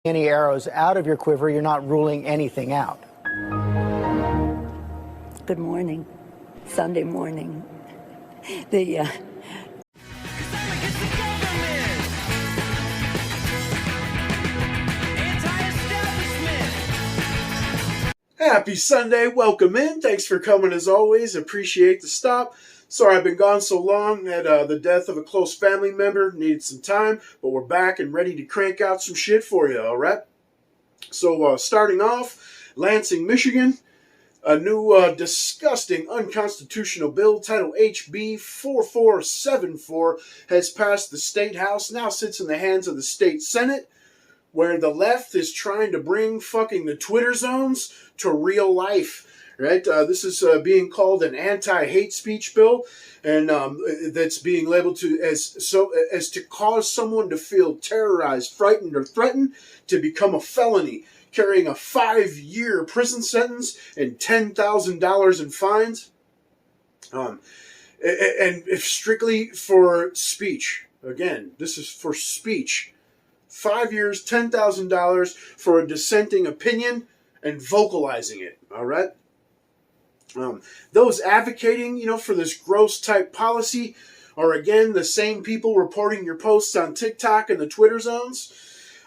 any arrows out of your quiver, you're not ruling anything out. Good morning. Sunday morning. Happy Sunday, welcome in. Thanks for coming as always. Appreciate the stop. Sorry I've been gone so long. Had the death of a close family member. Needed some time, but we're back and ready to crank out some shit for you, alright? So starting off, Lansing, Michigan. A new disgusting unconstitutional bill titled HB 4474 has passed the State House, now sits in the hands of the State Senate, where the left is trying to bring fucking the Twitter zones to real life, right? This is being called an anti-hate speech bill, and that's being labeled as to cause someone to feel terrorized, frightened, or threatened to become a felony, carrying a 5-year prison sentence and $10,000 in fines, and if strictly for speech. Again, this is for speech. 5 years, $10,000 for a dissenting opinion and vocalizing it, all right? Those advocating, for this gross type policy are, again, the same people reporting your posts on TikTok and the Twitter zones.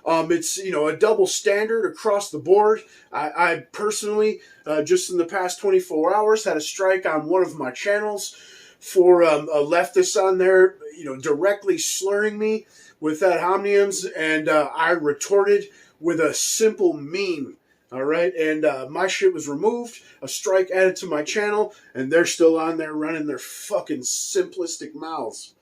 It's, a double standard across the board. I personally, just in the past 24 hours, had a strike on one of my channels for a leftist on there, directly slurring me with ad hominems, and I retorted with a simple meme, all right? And my shit was removed, a strike added to my channel, and they're still on there running their fucking simplistic mouths.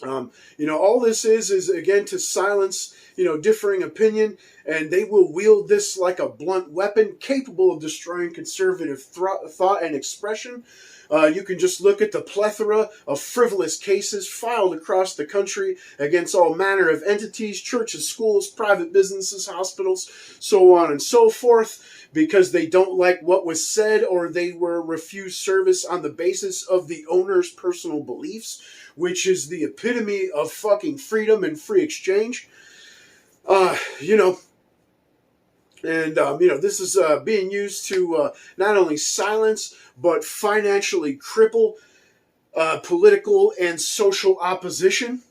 All this is again to silence, differing opinion, and they will wield this like a blunt weapon capable of destroying conservative thought and expression. You can just look at the plethora of frivolous cases filed across the country against all manner of entities, churches, schools, private businesses, hospitals, so on and so forth, because they don't like what was said or they were refused service on the basis of the owner's personal beliefs, which is the epitome of fucking freedom and free exchange. This is being used to not only silence, but financially cripple political and social opposition.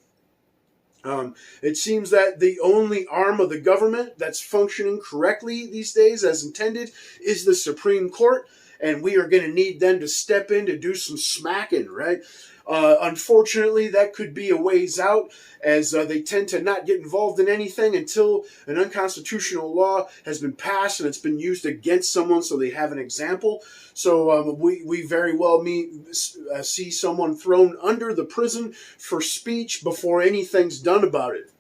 It seems that the only arm of the government that's functioning correctly these days as intended is the Supreme Court, and we are going to need them to step in to do some smacking, right? Unfortunately, that could be a ways out, as they tend to not get involved in anything until an unconstitutional law has been passed and it's been used against someone so they have an example. So we very well see someone thrown under the prison for speech before anything's done about it.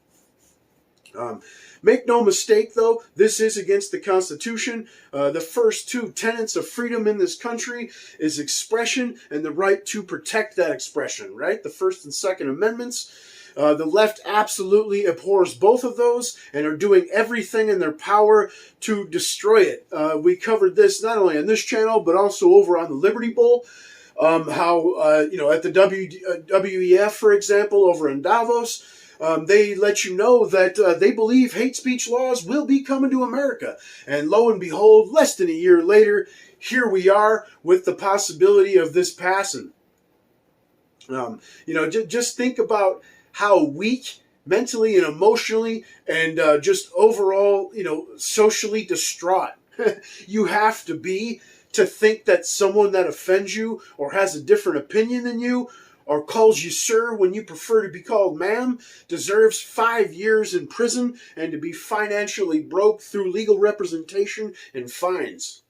Make no mistake, though, this is against the Constitution. The first two tenets of freedom in this country is expression and the right to protect that expression, right? The First and Second Amendments. The left absolutely abhors both of those and are doing everything in their power to destroy it. We covered this not only on this channel, but also over on the Liberty Bowl. At the WEF, for example, over in Davos, they let you know that they believe hate speech laws will be coming to America. And lo and behold, less than a year later, here we are with the possibility of this passing. Just think about how weak mentally and emotionally and just overall, socially distraught you have to be to think that someone that offends you or has a different opinion than you or calls you sir when you prefer to be called ma'am deserves 5 years in prison and to be financially broke through legal representation and fines.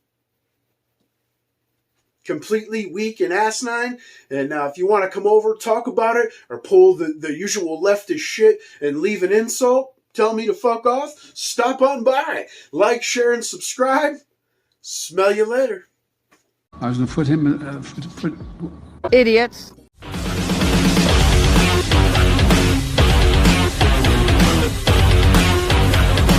Completely weak and asinine. And now if you want to come over, talk about it, or pull the usual leftist shit and leave an insult, tell me to fuck off, stop on by. Like, share, and subscribe. Smell you later. I was going to put him... Idiots.